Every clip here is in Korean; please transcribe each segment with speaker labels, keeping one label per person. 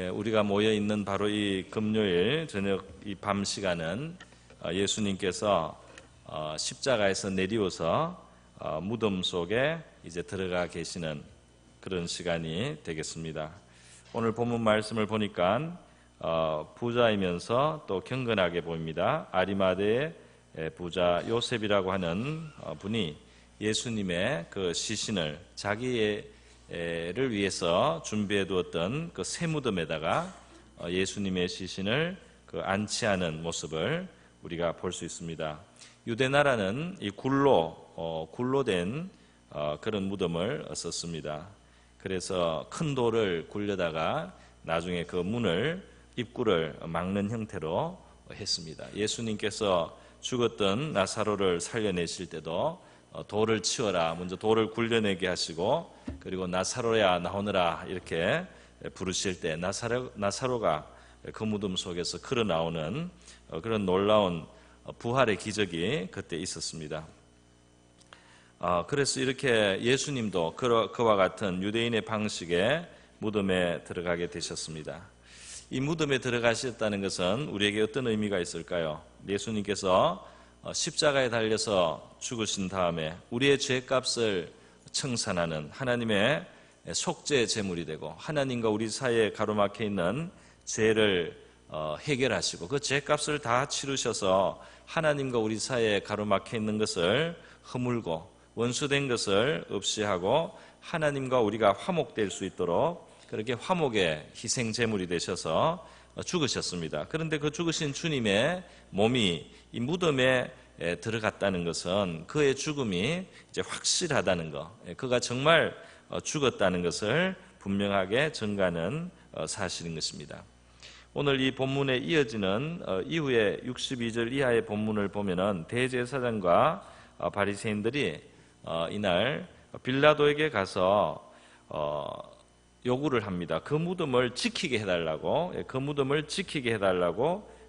Speaker 1: 우리가 모여 있는 바로 이 금요일 저녁 이 밤 시간은 예수님께서 십자가에서 내려오서 무덤 속에 이제 들어가 계시는 그런 시간이 되겠습니다. 오늘 본문 말씀을 보니까 부자이면서 또 경건하게 보입니다. 아리마대의 부자 요셉이라고 하는 분이 예수님의 그 시신을 자기를 위해서 준비해 두었던 그 새 무덤에다가 예수님의 시신을 안치하는 모습을 우리가 볼 수 있습니다. 유대 나라는 이 굴로 된 그런 무덤을 썼습니다. 그래서 큰 돌을 굴려다가 나중에 그 입구를 막는 형태로 했습니다. 예수님께서 죽었던 나사로를 살려내실 때도 돌을 치워라, 먼저 돌을 굴려내게 하시고, 그리고 나사로야 나오너라 이렇게 부르실 때 나사로가 그 무덤 속에서 걸어 나오는 그런 놀라운 부활의 기적이 그때 있었습니다. 그래서 이렇게 예수님도 그와 같은 유대인의 방식의 무덤에 들어가게 되셨습니다. 이 무덤에 들어가셨다는 것은 우리에게 어떤 의미가 있을까요? 예수님께서 십자가에 달려서 죽으신 다음에 우리의 죄값을 청산하는 하나님의 속죄 제물이 되고, 하나님과 우리 사이에 가로막혀 있는 죄를 해결하시고 그 죄값을 다 치르셔서 하나님과 우리 사이에 가로막혀 있는 것을 허물고 원수된 것을 없이 하고 하나님과 우리가 화목될 수 있도록 그렇게 화목의 희생 제물이 되셔서 죽으셨습니다. 그런데 그 죽으신 주님의 몸이 이 무덤에 들어갔다는 것은 그의 죽음이 이제 확실하다는 것, 그가 정말 죽었다는 것을 분명하게 증가하는 사실인 것입니다. 오늘 이 본문에 이어지는 이후에 62절 이하의 본문을 보면은 대제사장과 바리새인들이 이날 빌라도에게 가서 요구를 합니다. 그 무덤을 지키게 해달라고,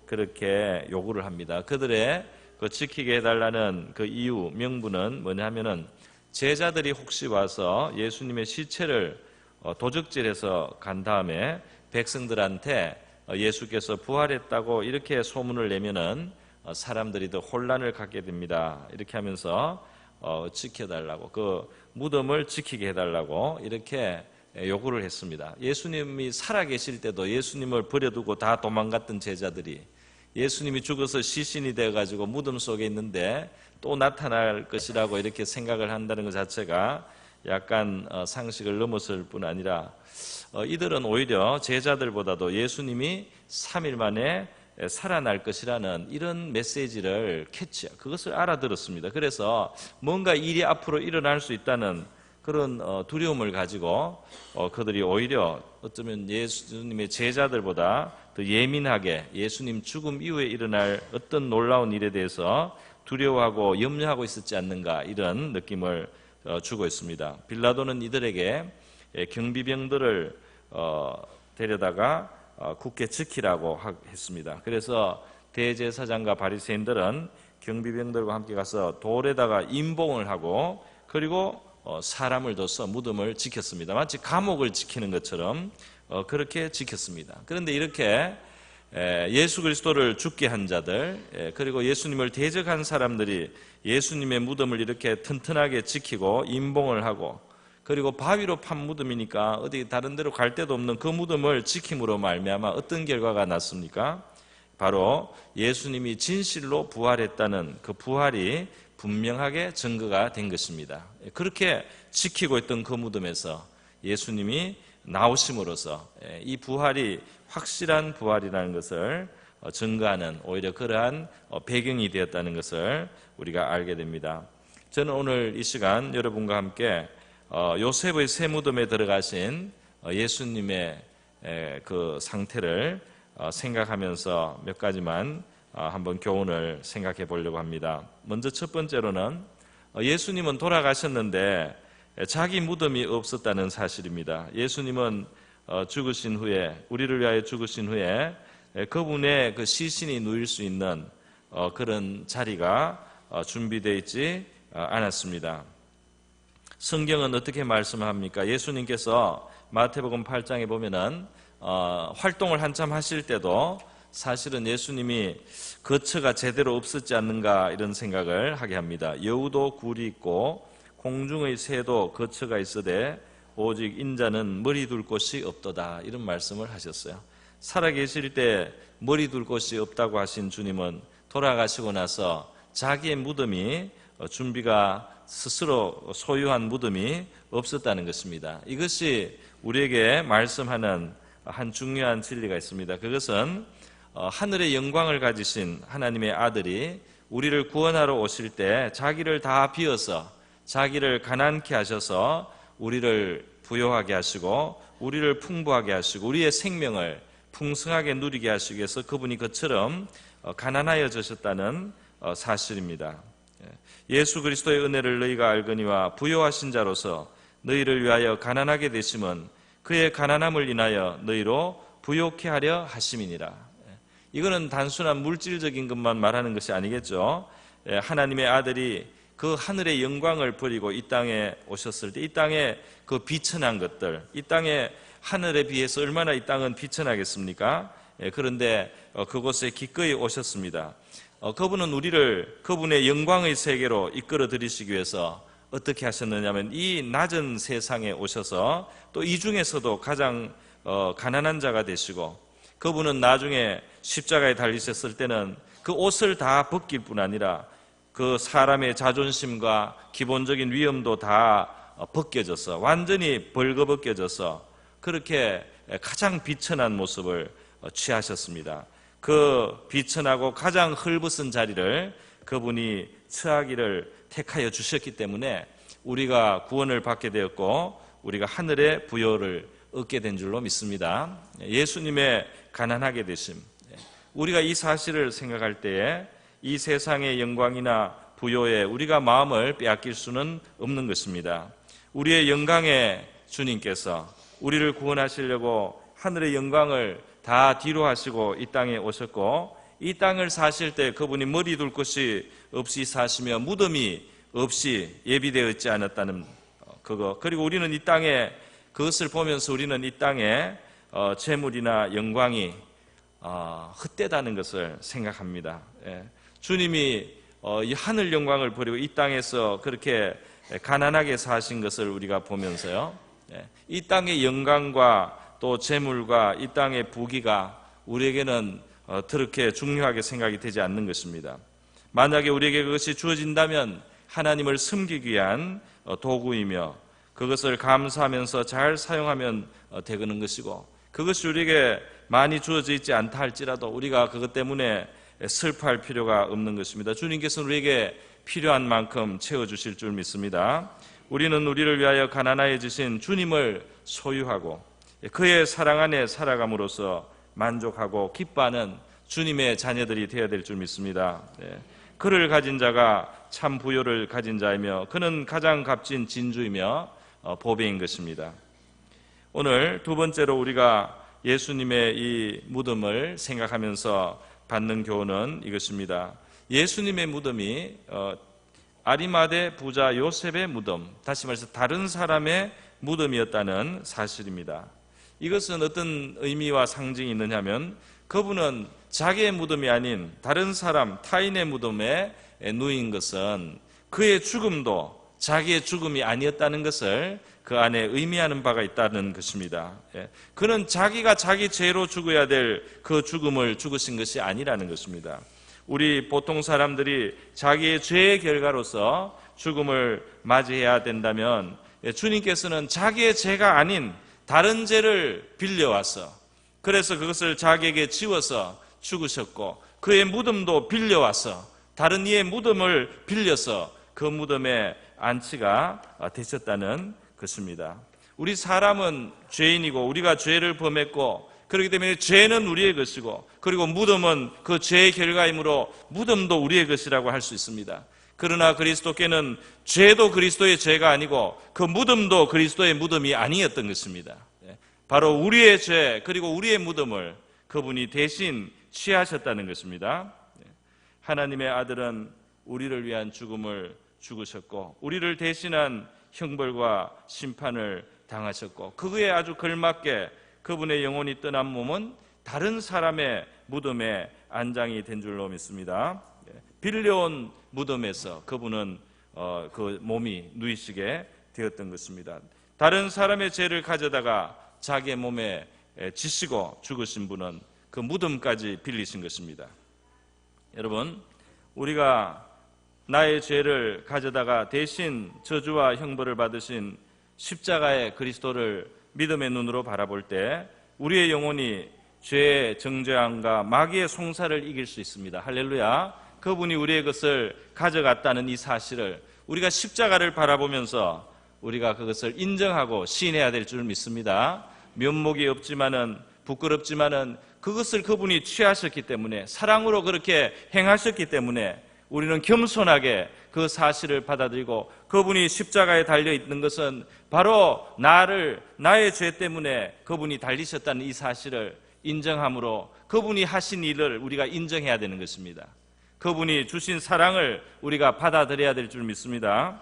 Speaker 1: 그렇게 요구를 합니다. 그들의 그 지키게 해달라는 그 이유, 명분은 뭐냐면은 제자들이 혹시 와서 예수님의 시체를 도적질해서 간 다음에 백성들한테 예수께서 부활했다고 이렇게 소문을 내면은 사람들이 더 혼란을 갖게 됩니다. 이렇게 하면서 지켜달라고, 그 무덤을 지키게 해달라고 이렇게 요구를 했습니다. 예수님이 살아계실 때도 예수님을 버려두고 다 도망갔던 제자들이 예수님이 죽어서 시신이 되어가지고 무덤 속에 있는데 또 나타날 것이라고 이렇게 생각을 한다는 것 자체가 약간 상식을 넘었을 뿐 아니라 이들은 오히려 제자들보다도 예수님이 3일 만에 살아날 것이라는 이런 메시지를 그것을 알아들었습니다. 그래서 뭔가 일이 앞으로 일어날 수 있다는 그런 두려움을 가지고 그들이 오히려 어쩌면 예수님의 제자들보다 더 예민하게 예수님 죽음 이후에 일어날 어떤 놀라운 일에 대해서 두려워하고 염려하고 있었지 않는가, 이런 느낌을 주고 있습니다. 빌라도는 이들에게 경비병들을 데려다가 굳게 지키라고 했습니다. 그래서 대제사장과 바리새인들은 경비병들과 함께 가서 돌에다가 임봉을 하고 그리고 사람을 둬서 무덤을 지켰습니다. 마치 감옥을 지키는 것처럼 그렇게 지켰습니다. 그런데 이렇게 예수 그리스도를 죽게 한 자들, 그리고 예수님을 대적한 사람들이 예수님의 무덤을 이렇게 튼튼하게 지키고 임봉을 하고, 그리고 바위로 판 무덤이니까 어디 다른 데로 갈 데도 없는 그 무덤을 지킴으로 말미암아 어떤 결과가 났습니까? 바로 예수님이 진실로 부활했다는 그 부활이 분명하게 증거가 된 것입니다. 그렇게 지키고 있던 그 무덤에서 예수님이 나오심으로써 이 부활이 확실한 부활이라는 것을 증거하는 오히려 그러한 배경이 되었다는 것을 우리가 알게 됩니다. 저는 오늘 이 시간 여러분과 함께 요셉의 새 무덤에 들어가신 예수님의 그 상태를 생각하면서 몇 가지만 한번 교훈을 생각해 보려고 합니다. 먼저 첫 번째로는 예수님은 돌아가셨는데 자기 무덤이 없었다는 사실입니다. 예수님은 죽으신 후에, 우리를 위하여 죽으신 후에 그분의 그 시신이 누일 수 있는 그런 자리가 준비되어 있지 않았습니다. 성경은 어떻게 말씀합니까? 예수님께서 마태복음 8장에 보면은 활동을 한참 하실 때도 사실은 예수님이 거처가 제대로 없었지 않는가 이런 생각을 하게 합니다. 여우도 굴이 있고 공중의 새도 거처가 있으되 오직 인자는 머리 둘 곳이 없도다, 이런 말씀을 하셨어요. 살아계실 때 머리 둘 곳이 없다고 하신 주님은 돌아가시고 나서 자기의 무덤이 준비가 스스로 소유한 무덤이 없었다는 것입니다. 이것이 우리에게 말씀하는 한 중요한 진리가 있습니다. 그것은 하늘의 영광을 가지신 하나님의 아들이 우리를 구원하러 오실 때 자기를 다 비워서 자기를 가난케 하셔서 우리를 부요하게 하시고 우리를 풍부하게 하시고 우리의 생명을 풍성하게 누리게 하시기 위해서 그분이 그처럼 가난하여지셨다는 사실입니다. 예수 그리스도의 은혜를 너희가 알거니와 부요하신 자로서 너희를 위하여 가난하게 되심은 그의 가난함을 인하여 너희로 부요케 하려 하심이니라. 이거는 단순한 물질적인 것만 말하는 것이 아니겠죠. 하나님의 아들이 그 하늘의 영광을 버리고 이 땅에 오셨을 때 이 땅에 그 비천한 것들, 이 땅에 하늘에 비해서 얼마나 이 땅은 비천하겠습니까? 그런데 그곳에 기꺼이 오셨습니다. 그분은 우리를 그분의 영광의 세계로 이끌어 들이시기 위해서 어떻게 하셨느냐면 이 낮은 세상에 오셔서 또 이 중에서도 가장 가난한 자가 되시고, 그분은 나중에 십자가에 달리셨을 때는 그 옷을 다 벗길 뿐 아니라 그 사람의 자존심과 기본적인 위엄도 다 벗겨져서 완전히 벌거벗겨져서 그렇게 가장 비천한 모습을 취하셨습니다. 그 비천하고 가장 헐벗은 자리를 그분이 처하기를 택하여 주셨기 때문에 우리가 구원을 받게 되었고 우리가 하늘의 부요를 얻게 된 줄로 믿습니다. 예수님의 가난하게 되심, 우리가 이 사실을 생각할 때에 이 세상의 영광이나 부요에 우리가 마음을 빼앗길 수는 없는 것입니다. 우리의 영광의 주님께서 우리를 구원하시려고 하늘의 영광을 다 뒤로 하시고 이 땅에 오셨고, 이 땅을 사실 때 그분이 머리 둘 곳이 없이 사시며 무덤이 없이 예비되어 있지 않았다는 그거, 그리고 우리는 이 땅에 그것을 보면서 우리는 이 땅에 재물이나 영광이 헛되다는 것을 생각합니다. 주님이 이 하늘 영광을 버리고 이 땅에서 그렇게 가난하게 사신 것을 우리가 보면서요, 이 땅의 영광과 또 재물과 이 땅의 부귀가 우리에게는 그렇게 중요하게 생각이 되지 않는 것입니다. 만약에 우리에게 그것이 주어진다면 하나님을 섬기기 위한 도구이며 그것을 감사하면서 잘 사용하면 되는 것이고, 그것이 우리에게 많이 주어져 있지 않다 할지라도 우리가 그것 때문에 슬퍼할 필요가 없는 것입니다. 주님께서는 우리에게 필요한 만큼 채워주실 줄 믿습니다. 우리는 우리를 위하여 가난해지신 주님을 소유하고 그의 사랑 안에 살아감으로써 만족하고 기뻐하는 주님의 자녀들이 되어야 될 줄 믿습니다. 그를 가진 자가 참 부요를 가진 자이며 그는 가장 값진 진주이며 보배인 것입니다. 오늘 두 번째로 우리가 예수님의 이 무덤을 생각하면서 받는 교훈은 이것입니다. 예수님의 무덤이 아리마대 부자 요셉의 무덤, 다시 말해서 다른 사람의 무덤이었다는 사실입니다. 이것은 어떤 의미와 상징이 있느냐면 그분은 자기의 무덤이 아닌 다른 사람, 타인의 무덤에 누인 것은 그의 죽음도 자기의 죽음이 아니었다는 것을 그 안에 의미하는 바가 있다는 것입니다. 그는 자기가 자기 죄로 죽어야 될 그 죽음을 죽으신 것이 아니라는 것입니다. 우리 보통 사람들이 자기의 죄의 결과로서 죽음을 맞이해야 된다면 주님께서는 자기의 죄가 아닌 다른 죄를 빌려와서 그래서 그것을 자기에게 지워서 죽으셨고 그의 무덤도 빌려와서 다른 이의 무덤을 빌려서 그 무덤에 안치가 되셨다는 것입니다. 우리 사람은 죄인이고 우리가 죄를 범했고 그렇기 때문에 죄는 우리의 것이고 그리고 무덤은 그 죄의 결과이므로 무덤도 우리의 것이라고 할 수 있습니다. 그러나 그리스도께는 죄도 그리스도의 죄가 아니고 그 무덤도 그리스도의 무덤이 아니었던 것입니다. 바로 우리의 죄 그리고 우리의 무덤을 그분이 대신 취하셨다는 것입니다. 하나님의 아들은 우리를 위한 죽음을 죽으셨고 우리를 대신한 형벌과 심판을 당하셨고 그거에 아주 걸맞게 그분의 영혼이 떠난 몸은 다른 사람의 무덤에 안장이 된 줄로 믿습니다. 빌려온 무덤에서 그분은 그 몸이 누이시게 되었던 것입니다. 다른 사람의 죄를 가져다가 자기의 몸에 지시고 죽으신 분은 그 무덤까지 빌리신 것입니다. 여러분, 우리가 나의 죄를 가져다가 대신 저주와 형벌을 받으신 십자가의 그리스도를 믿음의 눈으로 바라볼 때 우리의 영혼이 죄의 정죄함과 마귀의 송사를 이길 수 있습니다. 할렐루야. 그분이 우리의 것을 가져갔다는 이 사실을 우리가 십자가를 바라보면서 우리가 그것을 인정하고 시인해야 될 줄 믿습니다. 면목이 없지만은, 부끄럽지만은 그것을 그분이 취하셨기 때문에, 사랑으로 그렇게 행하셨기 때문에 우리는 겸손하게 그 사실을 받아들이고, 그분이 십자가에 달려 있는 것은 바로 나의 죄 때문에 그분이 달리셨다는 이 사실을 인정함으로 그분이 하신 일을 우리가 인정해야 되는 것입니다. 그분이 주신 사랑을 우리가 받아들여야 될 줄 믿습니다.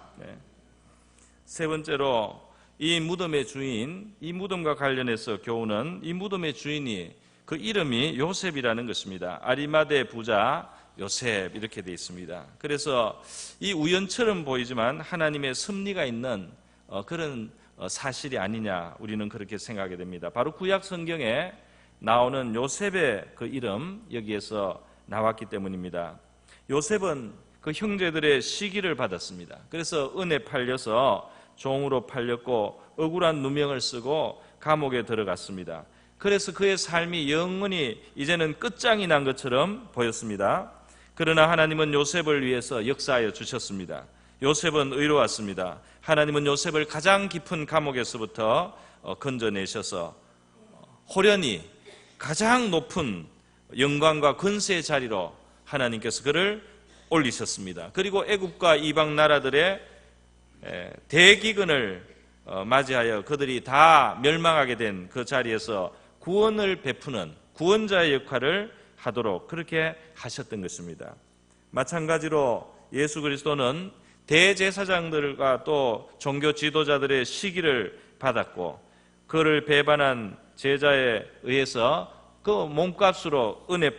Speaker 1: 세 번째로, 이 무덤의 주인, 이 무덤과 관련해서 교훈은 이 무덤의 주인이, 그 이름이 요셉이라는 것입니다. 아리마대 부자 요셉, 이렇게 되어 있습니다. 그래서 이 우연처럼 보이지만 하나님의 섭리가 있는 그런 사실이 아니냐, 우리는 그렇게 생각하게 됩니다. 바로 구약 성경에 나오는 요셉의 그 이름, 여기에서 나왔기 때문입니다. 요셉은 그 형제들의 시기를 받았습니다. 그래서 은에 팔려서 종으로 팔렸고 억울한 누명을 쓰고 감옥에 들어갔습니다. 그래서 그의 삶이 영원히 이제는 끝장이 난 것처럼 보였습니다. 그러나 하나님은 요셉을 위해서 역사하여 주셨습니다. 요셉은 의로웠습니다. 하나님은 요셉을 가장 깊은 감옥에서부터 건져내셔서 호련히 가장 높은 영광과 권세의 자리로 하나님께서 그를 올리셨습니다. 그리고 애국과 이방 나라들의 대기근을 맞이하여 그들이 다 멸망하게 된 그 자리에서 구원을 베푸는 구원자의 역할을 하도록 그렇게 하셨던 것입니다. 마찬가지로 예수 그리스도는 대제사장들과 또 종교 지도자들의 시기를 받았고, 그를 배반한 제자에 의해서 그 몸값으로 은에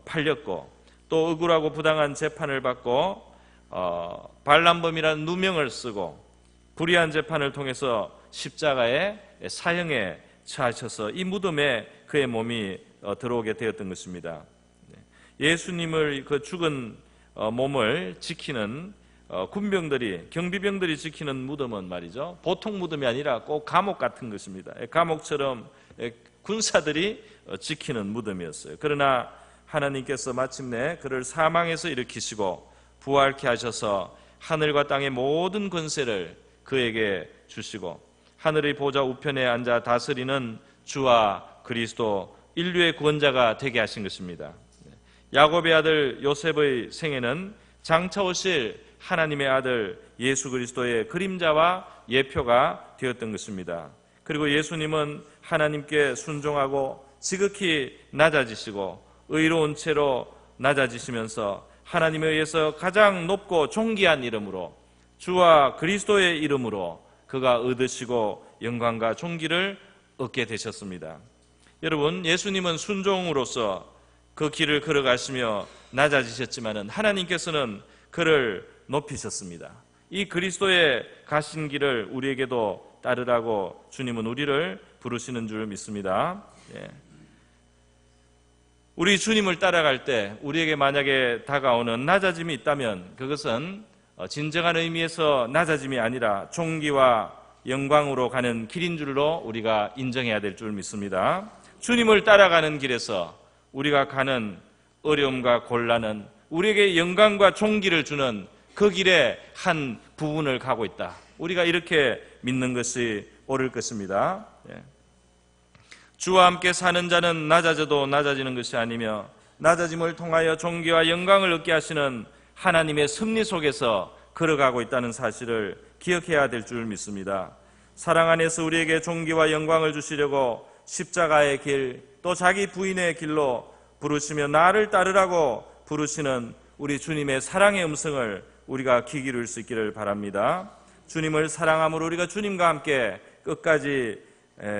Speaker 1: 팔렸고, 또 억울하고 부당한 재판을 받고 반란범이라는 누명을 쓰고 불의한 재판을 통해서 십자가의 사형에 처하셔서 이 무덤에 그의 몸이 들어오게 되었던 것입니다. 예수님을 그 죽은 몸을 지키는 군병들이, 경비병들이 지키는 무덤은 말이죠, 보통 무덤이 아니라 꼭 감옥 같은 것입니다. 감옥처럼 군사들이 지키는 무덤이었어요. 그러나 하나님께서 마침내 그를 사망에서 일으키시고 부활케 하셔서 하늘과 땅의 모든 권세를 그에게 주시고 하늘의 보좌 우편에 앉아 다스리는 주와 그리스도, 인류의 구원자가 되게 하신 것입니다. 야곱의 아들 요셉의 생애는 장차 오실 하나님의 아들 예수 그리스도의 그림자와 예표가 되었던 것입니다. 그리고 예수님은 하나님께 순종하고 지극히 낮아지시고 의로운 채로 낮아지시면서 하나님에 의해서 가장 높고 존귀한 이름으로, 주와 그리스도의 이름으로 그가 얻으시고 영광과 존귀를 얻게 되셨습니다. 여러분, 예수님은 순종으로서 그 길을 걸어가시며 낮아지셨지만 하나님께서는 그를 높이셨습니다. 이 그리스도의 가신 길을 우리에게도 따르라고 주님은 우리를 부르시는 줄 믿습니다. 우리 주님을 따라갈 때 우리에게 만약에 다가오는 낮아짐이 있다면 그것은 진정한 의미에서 낮아짐이 아니라 존귀와 영광으로 가는 길인 줄로 우리가 인정해야 될 줄 믿습니다. 주님을 따라가는 길에서 우리가 가는 어려움과 곤란은 우리에게 영광과 존귀를 주는 그 길의 한 부분을 가고 있다. 우리가 이렇게 믿는 것이 옳을 것입니다. 주와 함께 사는 자는 낮아져도 낮아지는 것이 아니며 낮아짐을 통하여 존귀와 영광을 얻게 하시는 하나님의 섭리 속에서 걸어가고 있다는 사실을 기억해야 될 줄 믿습니다. 사랑 안에서 우리에게 존귀와 영광을 주시려고 십자가의 길, 또 자기 부인의 길로 부르시며 나를 따르라고 부르시는 우리 주님의 사랑의 음성을 우리가 귀 기울일 수 있기를 바랍니다. 주님을 사랑함으로 우리가 주님과 함께 끝까지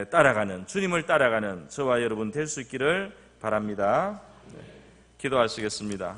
Speaker 1: 따라가는, 주님을 따라가는 저와 여러분 될 수 있기를 바랍니다. 기도하시겠습니다.